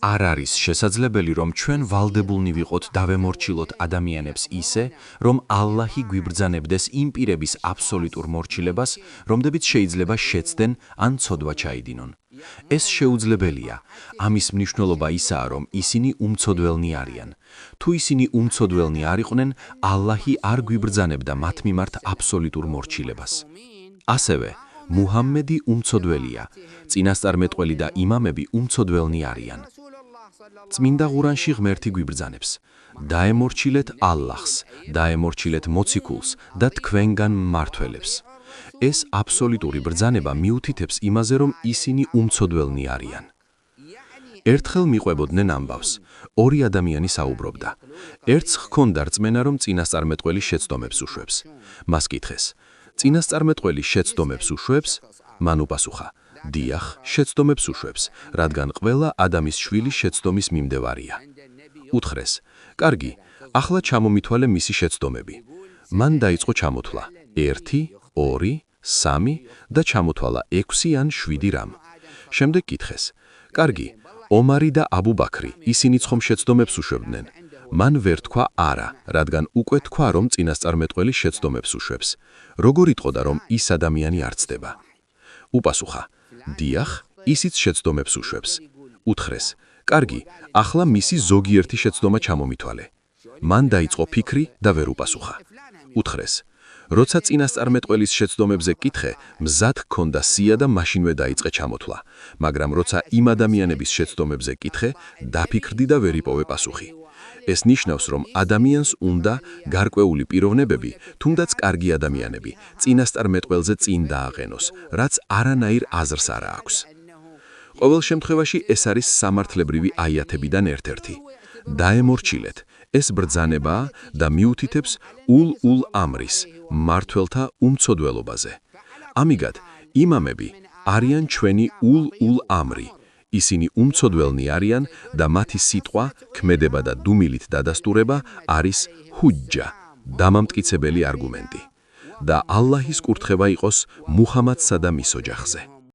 არ არის შესაძლებელი, რომ ჩვენ ვალდებულნი ვიყოთ დავემორჩილოთ ადამიანებს ისე, რომ ალლაჰი გვიბრძანებდეს იმ პირების აბსოლუტურ მორჩილებას, რომლებიც შეიძლება შეცდნენ ან ცოდვა ჩაიდინონ. ეს შეუძლებელია. ამის მნიშვნელობა ისაა, რომ ისინი უმცოდველნი არიან. თუ ისინი უმცოდველნი არ იყვნენ, ალლაჰი არ გვიბრძანებდა მათ მიმართ აბსოლუტურ მორჩილებას. ასევე, მუჰამმედი უმცოდველია. წინასწარმეტყველი და იმამები უმცოდველნი არიან. წმინდა ყურანში ღმერთი გვიბრძანებს: დაემორჩილეთ ალლაჰს, დაემორჩილეთ მოციქულს და თქვენგან მმართველებს. ეს აბსოლუტური ბრძანება მიუთითებს იმაზე, რომ ისინი უმცოდველნი არიან. ერთხელ მიყვებოდნენ ამბავს. ორი ადამიანი საუბრობდა. ერთს ჰქონდა რწმენა, რომ წინასწარმეტყველი შეცდომებს უშვებს. მას კითხეს: წინასწარმეტყველი შეცდომებს უშვებს? მან უპასუხა: დიახ, შეცდომებს უშვებს, რადგან ყველა ადამის შვილი შეცდომის მიმდევარია. უთხრეს: კარგი, ახლა ჩამომითვალე მისი შეცდომები. მან დაიწყო ჩამოთვლა: 1, 2, 3 და ჩამოთვალა 6 ან 7 რამ. შემდეგ კითხეს: კარგი, ომარი და აბუ ბაქრი, ისინიც ხომ შეცდომებს უშვებდნენ? მან ვერ თქვა არა, რადგან უკვე თქვა, რომ წინასწარმეტყველი შეცდომებს უშვებს. როგორ იტყოდა, რომ ის ადამიანი არ ცდება? უპასუხა: დიახ, ისიც შეცდომებს უშვებს. უთხრეს: კარგი, ახლა მისი ზოგიერთი შეცდომა ჩამომითვალე. მან დაიწყო ფიქრი და ვერ უპასუხა. უთხრეს: როცა წინასწარმეტყველის შეცდომებზე კითხე, მზად ჰქონდა სია და მაშინვე დაიწყე ჩამოთვლა, მაგრამ როცა იმ ადამიანების შეცდომებზე კითხე, დაფიქრდი და ვერ იპოვე პასუხი. ეს ნიშნავს, რომ ადამიანს უნდა გარკვეული პიროვნებები, თუნდაც კარგი ადამიანები, წინასწარმეტყველზე წინ დააყენოს, რაც არანაირ აზრს არ აქვს. ყოველ შემთხვევაში ეს არის სამართლებრივი აიათებიდან ერთ-ერთი. დაემორჩილეთ, ეს ბრძანებაა და მიუთითებს ულ ამრის, მმართველთა უმცოდველობაზე. ამიგად, იმამები არიან ჩვენი ულ ამრი. ისინი უმცოდველნი არიან და მათი სიტყვა, ქმედება და დუმილით დადასტურება არის ჰუჯჯა, დამამტკიცებელი არგუმენტი. და ალლაჰის კურთხევა იყოს მუჰამადსა და მის ოჯახზე.